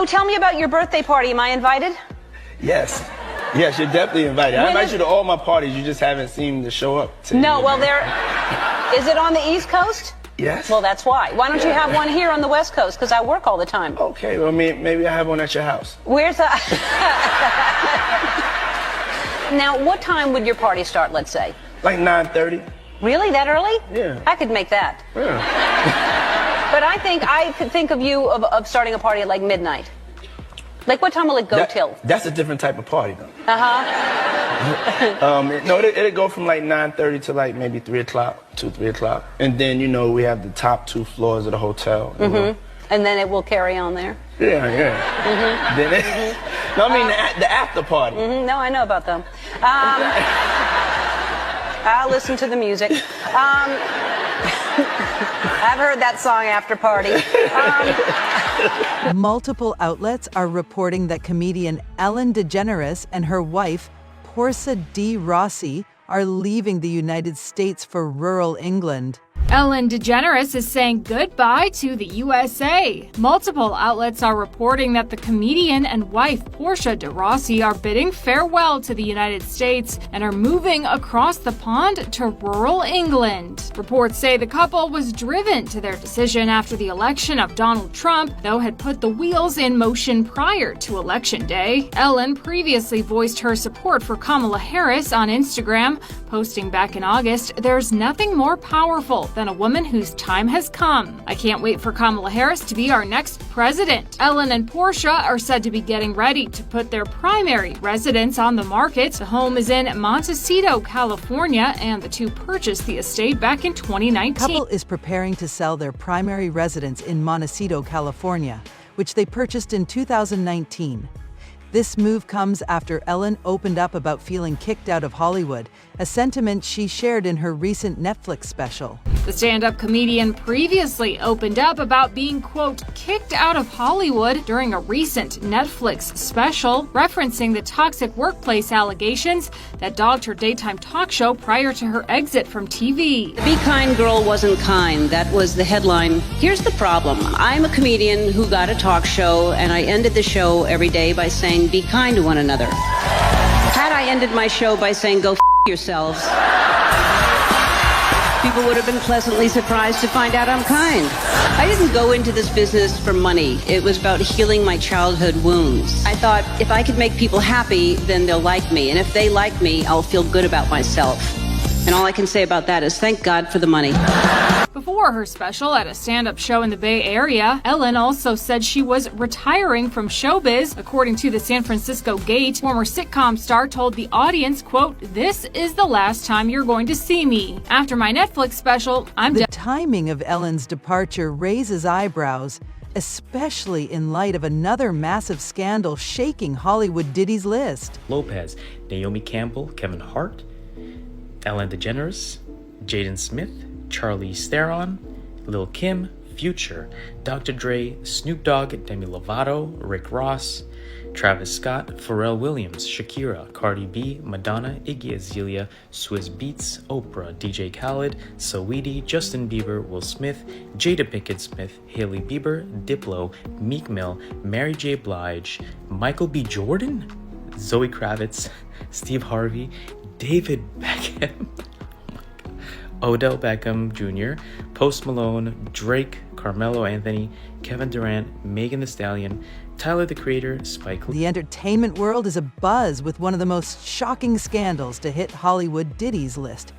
So tell me about your birthday party. Am I invited? Yes. Yes, you're definitely invited. I invite you to all my parties. You just haven't seemed to show up. No, well, is it on the East Coast? Yes. Well, that's why. Why don't you have one here on the West Coast? Because I work all the time. Okay, well, maybe I have one at your house. Where's the... Now, what time would your party start, let's say? Like 9:30. Really? That early? Yeah. I could make that. Yeah. But I could think of you of starting a party at like midnight. Like, what time will it go till? That's a different type of party, though. Uh-huh. No, it'll go from like 9:30 to like maybe 3 o'clock, 3 o'clock. And then, we have the top 2 floors of the hotel. Mm-hmm. And then it will carry on there? Yeah. Mm-hmm. Then no, I mean the after party. Mm-hmm. No, I know about them. I'll listen to the music. I've heard that song, After Party. Multiple outlets are reporting that comedian Ellen DeGeneres and her wife, Portia de Rossi, are leaving the United States for rural England. Ellen DeGeneres is saying goodbye to the USA. Multiple outlets are reporting that the comedian and wife Portia de Rossi are bidding farewell to the United States and are moving across the pond to rural England. Reports say the couple was driven to their decision after the election of Donald Trump, though had put the wheels in motion prior to Election Day. Ellen previously voiced her support for Kamala Harris on Instagram, posting back in August, "There's nothing more powerful than a woman whose time has come. I can't wait for Kamala Harris to be our next president." Ellen and Portia are said to be getting ready to put their primary residence on the market. The home is in Montecito, California, and the two purchased the estate back in 2019. The couple is preparing to sell their primary residence in Montecito, California, which they purchased in 2019. This move comes after Ellen opened up about feeling kicked out of Hollywood, a sentiment she shared in her recent Netflix special. The stand-up comedian previously opened up about being, quote, kicked out of Hollywood during a recent Netflix special, referencing the toxic workplace allegations that dogged her daytime talk show prior to her exit from TV. The Be Kind Girl Wasn't Kind. That was the headline. Here's the problem. I'm a comedian who got a talk show, and I ended the show every day by saying, be kind to one another. Had I ended my show by saying, go f*** yourselves, people would have been pleasantly surprised to find out I'm kind. I didn't go into this business for money. It was about healing my childhood wounds. I thought, if I could make people happy, then they'll like me. And if they like me, I'll feel good about myself. And all I can say about that is thank God for the money. Before her special at a stand-up show in the Bay Area, Ellen also said she was retiring from showbiz. According to the San Francisco Gate, former sitcom star told the audience, quote, "This is the last time you're going to see me. After my Netflix special, The timing of Ellen's departure raises eyebrows, especially in light of another massive scandal shaking Hollywood Diddy's list. Lopez, Naomi Campbell, Kevin Hart, Ellen DeGeneres, Jaden Smith, Charlize Theron, Lil Kim, Future, Dr. Dre, Snoop Dogg, Demi Lovato, Rick Ross, Travis Scott, Pharrell Williams, Shakira, Cardi B, Madonna, Iggy Azalea, Swizz Beatz, Oprah, DJ Khaled, Saweetie, Justin Bieber, Will Smith, Jada Pinkett Smith, Hailey Bieber, Diplo, Meek Mill, Mary J. Blige, Michael B. Jordan, Zoe Kravitz, Steve Harvey, David Beckham, Odell Beckham Jr., Post Malone, Drake, Carmelo Anthony, Kevin Durant, Megan Thee Stallion, Tyler the Creator, Spike Lee. The entertainment world is abuzz with one of the most shocking scandals to hit Hollywood Diddy's list.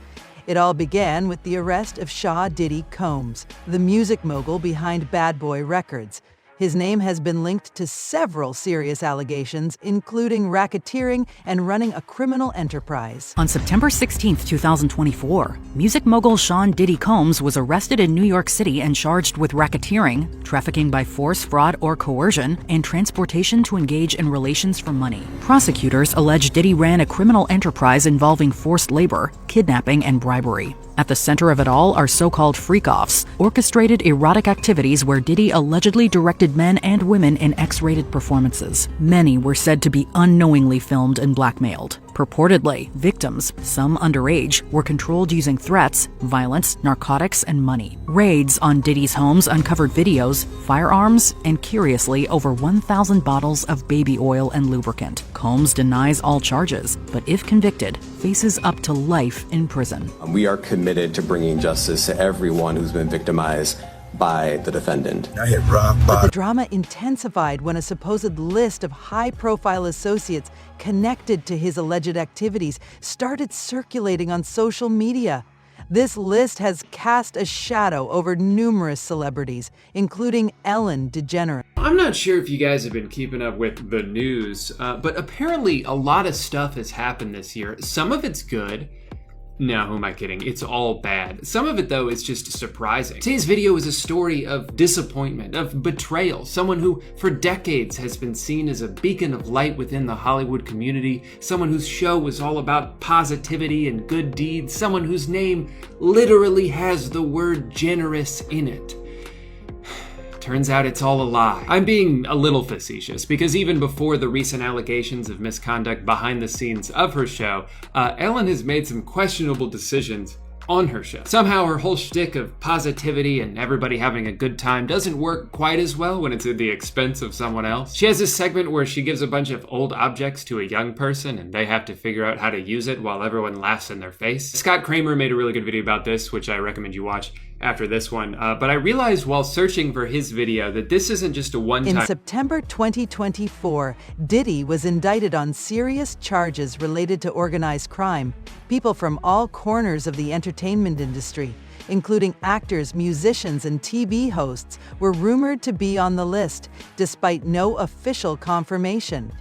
It all began with the arrest of Shaw Diddy Combs, the music mogul behind Bad Boy Records. His name has been linked to several serious allegations, including racketeering and running a criminal enterprise. On September 16, 2024, music mogul Sean Diddy Combs was arrested in New York City and charged with racketeering, trafficking by force, fraud, or coercion, and transportation to engage in relations for money. Prosecutors allege Diddy ran a criminal enterprise involving forced labor, kidnapping, and bribery. At the center of it all are so-called freak-offs, orchestrated erotic activities where Diddy allegedly directed men and women in X-rated performances. Many were said to be unknowingly filmed and blackmailed. Purportedly, victims, some underage, were controlled using threats, violence, narcotics, and money. Raids on Diddy's homes uncovered videos, firearms, and curiously, over 1,000 bottles of baby oil and lubricant. Combs denies all charges, but if convicted, faces up to life in prison. We are committed to bringing justice to everyone who's been victimized by the defendant. I hit rock bottom. But the drama intensified when a supposed list of high-profile associates connected to his alleged activities started circulating on social media. This list has cast a shadow over numerous celebrities, including Ellen DeGeneres. I'm not sure if you guys have been keeping up with the news, but apparently a lot of stuff has happened this year. Some of it's good. No, who am I kidding? It's all bad. Some of it, though, is just surprising. Today's video is a story of disappointment, of betrayal. Someone who, for decades, has been seen as a beacon of light within the Hollywood community. Someone whose show was all about positivity and good deeds. Someone whose name literally has the word generous in it. Turns out it's all a lie. I'm being a little facetious because even before the recent allegations of misconduct behind the scenes of her show, Ellen has made some questionable decisions on her show. Somehow her whole shtick of positivity and everybody having a good time doesn't work quite as well when it's at the expense of someone else. She has this segment where she gives a bunch of old objects to a young person and they have to figure out how to use it while everyone laughs in their face. Scott Kramer made a really good video about this, which I recommend you watch after this one, but I realized while searching for his video that this isn't just a one-time. In September 2024, Diddy was indicted on serious charges related to organized crime. People from all corners of the entertainment industry, including actors, musicians, and TV hosts, were rumored to be on the list, despite no official confirmation.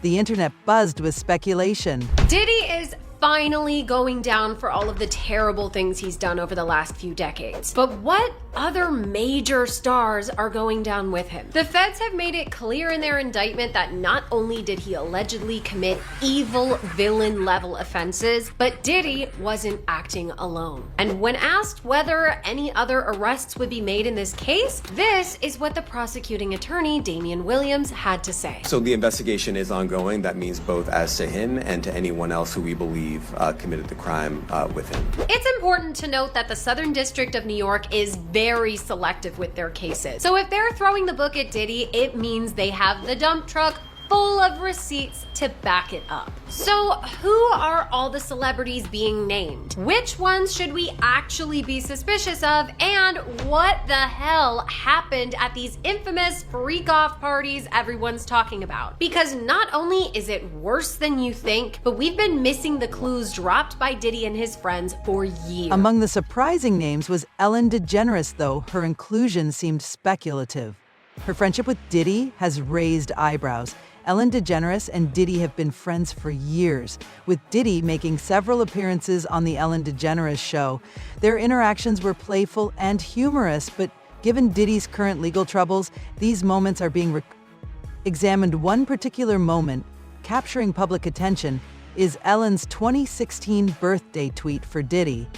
The internet buzzed with speculation. Diddy is finally going down for all of the terrible things he's done over the last few decades. But what other major stars are going down with him? The feds have made it clear in their indictment that not only did he allegedly commit evil villain level offenses, but Diddy wasn't acting alone. And when asked whether any other arrests would be made in this case, this is what the prosecuting attorney, Damian Williams, had to say. So the investigation is ongoing. That means both as to him and to anyone else who we believe committed the crime with him. It's important to note that the Southern District of New York is very selective with their cases. So if they're throwing the book at Diddy, it means they have the dump truck full of receipts to back it up. So who are all the celebrities being named? Which ones should we actually be suspicious of? And what the hell happened at these infamous freak-off parties everyone's talking about? Because not only is it worse than you think, but we've been missing the clues dropped by Diddy and his friends for years. Among the surprising names was Ellen DeGeneres, though her inclusion seemed speculative. Her friendship with Diddy has raised eyebrows. Ellen DeGeneres and Diddy have been friends for years, with Diddy making several appearances on The Ellen DeGeneres Show. Their interactions were playful and humorous, but given Diddy's current legal troubles, these moments are being examined. One particular moment capturing public attention is Ellen's 2016 birthday tweet for Diddy,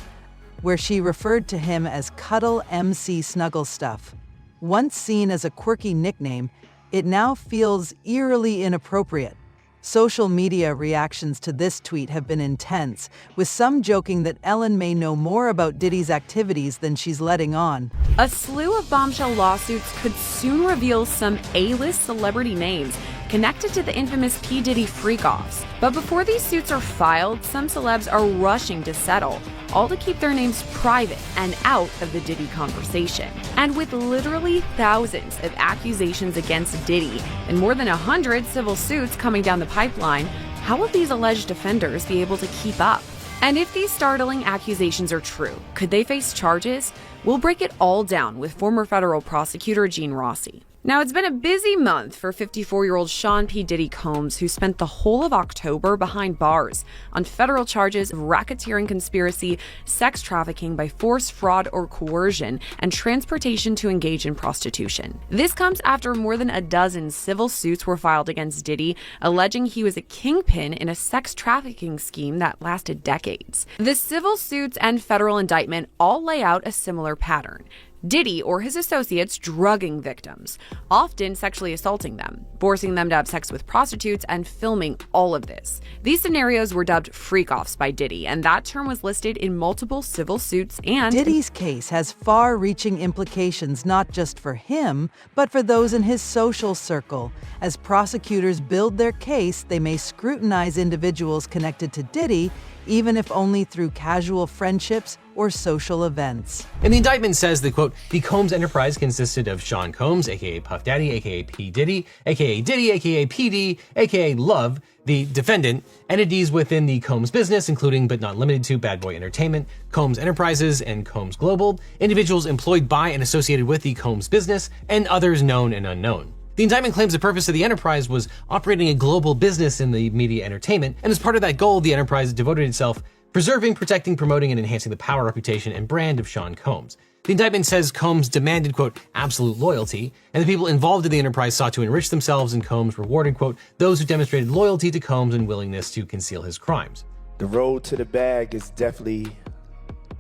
where she referred to him as Cuddle MC Snugglestuff. Once seen as a quirky nickname, it now feels eerily inappropriate. Social media reactions to this tweet have been intense, with some joking that Ellen may know more about Diddy's activities than she's letting on. A slew of bombshell lawsuits could soon reveal some A-list celebrity names connected to the infamous P. Diddy freak-offs. But before these suits are filed, some celebs are rushing to settle, all to keep their names private and out of the Diddy conversation. And with literally thousands of accusations against Diddy and more than 100 civil suits coming down the pipeline, how will these alleged offenders be able to keep up? And if these startling accusations are true, could they face charges? We'll break it all down with former federal prosecutor DeGeneres Rossi. Now, it's been a busy month for 54-year-old Sean P. Diddy Combs, who spent the whole of October behind bars on federal charges of racketeering conspiracy, sex trafficking by force, fraud, or coercion, and transportation to engage in prostitution. This comes after more than a dozen civil suits were filed against Diddy, alleging he was a kingpin in a sex trafficking scheme that lasted decades. The civil suits and federal indictment all lay out a similar pattern. Diddy or his associates drugging victims, often sexually assaulting them, forcing them to have sex with prostitutes, and filming all of this. These scenarios were dubbed freak-offs by Diddy, and that term was listed in multiple civil suits and... Diddy's case has far-reaching implications not just for him, but for those in his social circle. As prosecutors build their case, they may scrutinize individuals connected to Diddy, even if only through casual friendships or social events. And the indictment says that, quote, the Combs enterprise consisted of Sean Combs, aka Puff Daddy, aka P. Diddy, aka Diddy, aka PD, aka Love, the defendant, entities within the Combs business, including but not limited to Bad Boy Entertainment, Combs Enterprises, and Combs Global, individuals employed by and associated with the Combs business, and others known and unknown. The indictment claims the purpose of the enterprise was operating a global business in the media entertainment, and as part of that goal, the enterprise devoted itself preserving, protecting, promoting, and enhancing the power, reputation, and brand of Sean Combs. The indictment says Combs demanded, quote, absolute loyalty, and the people involved in the enterprise sought to enrich themselves, and Combs rewarded, quote, those who demonstrated loyalty to Combs and willingness to conceal his crimes. The road to the bag is definitely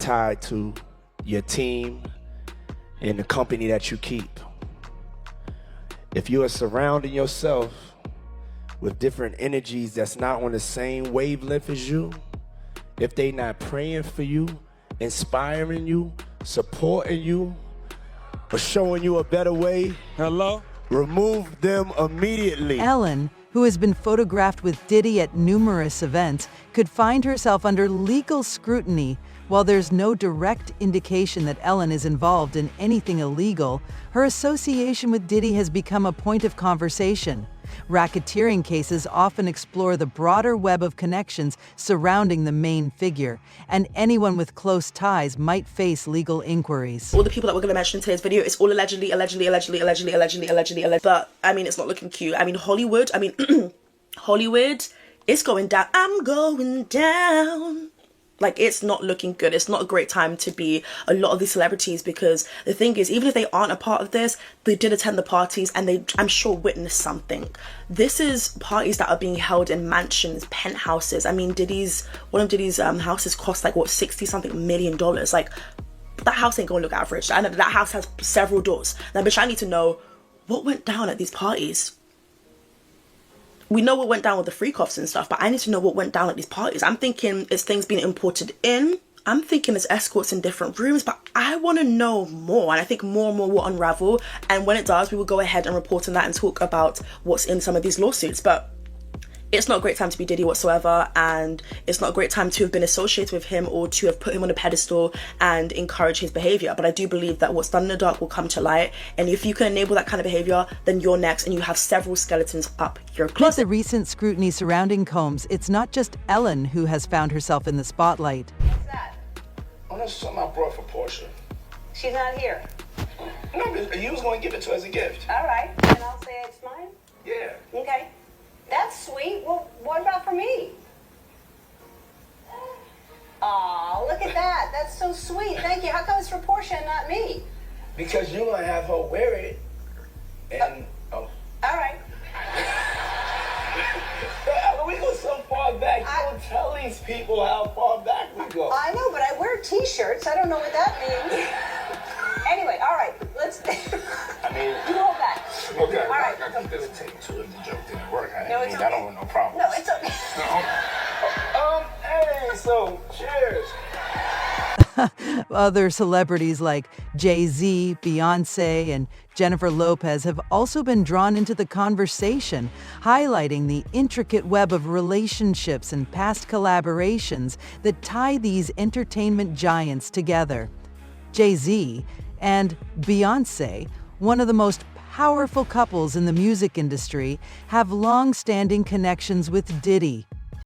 tied to your team and the company that you keep. If you are surrounding yourself with different energies that's not on the same wavelength as you, if they not praying for you, inspiring you, supporting you, or showing you a better way, remove them immediately. Ellen, who has been photographed with Diddy at numerous events, could find herself under legal scrutiny. While there's no direct indication that Ellen is involved in anything illegal, her association with Diddy has become a point of conversation. Racketeering cases often explore the broader web of connections surrounding the main figure, and anyone with close ties might face legal inquiries. All the people that we're going to mention in today's video, it's all allegedly, but I mean, it's not looking cute. I mean, Hollywood, Hollywood, it's going down. I'm going down. Like, it's not looking good. It's not a great time to be a lot of these celebrities, because the thing is, even if they aren't a part of this, they did attend the parties and they, I'm sure, witnessed something. This is parties that are being held in mansions, penthouses. I mean, one of Diddy's houses cost like, what, $60-something million. Like, that house ain't gonna look average. I know that house has several doors. Now, bitch, I need to know what went down at these parties. We know what went down with the freak-offs and stuff, but I need to know what went down at these parties. I'm thinking it's things being imported in. I'm thinking it's escorts in different rooms, but I want to know more. And I think more and more will unravel. And when it does, we will go ahead and report on that and talk about what's in some of these lawsuits. But it's not a great time to be Diddy whatsoever, and it's not a great time to have been associated with him or to have put him on a pedestal and encourage his behavior. But I do believe that what's done in the dark will come to light, and if you can enable that kind of behavior, then you're next, and you have several skeletons up your closet. With the recent scrutiny surrounding Combs, it's not just Ellen who has found herself in the spotlight. What's that? Oh, that's something I brought for Portia. She's not here. No, but you was going to give it to her as a gift. All right, and I'll say it's mine? Yeah. Okay. That's sweet. Well, what about for me? Aw, look at that. That's so sweet. Thank you. How come it's for Portia and not me? Because you're going to have her wear it. And, All right. We go so far back. You don't tell these people how far back we go. I know, but I wear T-shirts. I don't know what that means. Anyway, all right. Let's... I mean... You hold back. Okay. All right. I think that'll take two if the joke didn't work. I it's okay. I don't want no problems. No, it's okay. Hey, so, cheers. Other celebrities like Jay-Z, Beyonce, and Jennifer Lopez have also been drawn into the conversation, highlighting the intricate web of relationships and past collaborations that tie these entertainment giants together. Jay-Z and Beyonce, one of the most powerful couples in the music industry, have long-standing connections with Diddy.